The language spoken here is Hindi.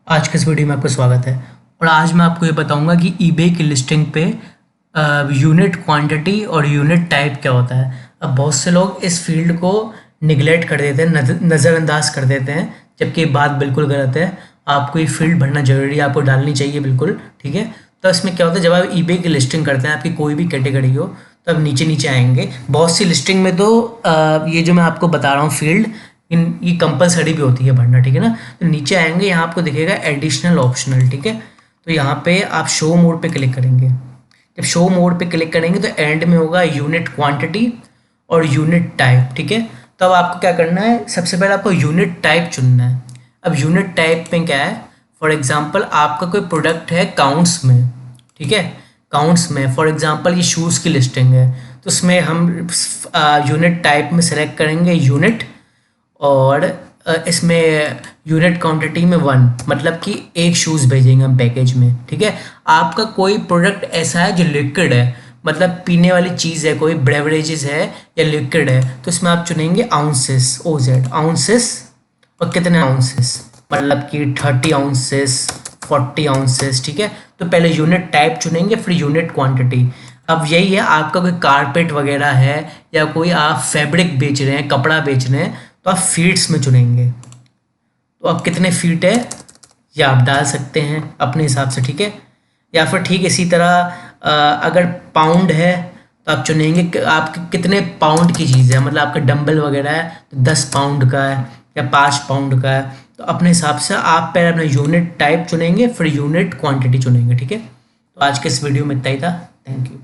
आज के इस वीडियो में आपका स्वागत है। और आज मैं आपको ये बताऊंगा कि ईबे की लिस्टिंग पे यूनिट क्वांटिटी और यूनिट टाइप क्या होता है। अब बहुत से लोग इस फील्ड को निगलेक्ट कर देते हैं, नज़रअंदाज कर देते हैं, जबकि ये बात बिल्कुल गलत है। आपको ये फील्ड भरना जरूरी है, आपको डालनी चाहिए बिल्कुल, ठीक है। तो इसमें क्या होता है, जब आप ईबे की लिस्टिंग करते हैं, आपकी कोई भी कैटेगरी हो, तो अब नीचे नीचे आएंगे बहुत सी लिस्टिंग में। तो ये जो मैं आपको बता रहा हूँ फील्ड, इन ये कंपलसरी भी होती है भरना, ठीक है ना। तो नीचे आएंगे, यहाँ आपको दिखेगा एडिशनल ऑप्शनल, ठीक है। तो यहाँ पे आप शो मोड पे क्लिक करेंगे। जब शो मोड पे क्लिक करेंगे तो एंड में होगा यूनिट क्वांटिटी और यूनिट टाइप, ठीक है। तो अब आपको क्या करना है, सबसे पहले आपको यूनिट टाइप चुनना है। अब यूनिट टाइप में क्या है, फॉर एग्जांपल आपका कोई प्रोडक्ट है काउंट्स में, ठीक है। काउंट्स में फॉर एग्जांपल ये शूज़ की लिस्टिंग है, तो उसमें हम यूनिट टाइप में सेलेक्ट करेंगे यूनिट, और इसमें यूनिट क्वांटिटी में 1, मतलब कि एक शूज़ भेजेंगे हम पैकेज में, ठीक है। आपका कोई प्रोडक्ट ऐसा है जो लिक्विड है, मतलब पीने वाली चीज़ है, कोई ब्रेवरेजेस है या लिक्विड है, तो इसमें आप चुनेंगे आउंसेस, OZ आउंसेस। और कितने आउंसेस, मतलब कि 30 आउंसेस, 40 आउंसेस, ठीक है। तो पहले यूनिट टाइप चुनेंगे, फिर यूनिट क्वांटिटी। अब यही है, आपका कोई कारपेट वगैरह है या कोई आप फैब्रिक बेच रहे हैं, कपड़ा बेच रहे हैं, तो आप फीट्स में चुनेंगे। तो अब कितने फीट है ये आप डाल सकते हैं अपने हिसाब से, ठीक है। या फिर ठीक इसी तरह अगर पाउंड है तो आप चुनेंगे कि आपके कितने पाउंड की चीज़ है, मतलब आपका डंबल वगैरह है तो 10 पाउंड का है या 5 पाउंड का है। तो अपने हिसाब से आप पहले अपना यूनिट टाइप चुनेंगे, फिर यूनिट क्वांटिटी चुनेंगे, ठीक है। तो आज के इस वीडियो में इतना ही था। Thank you.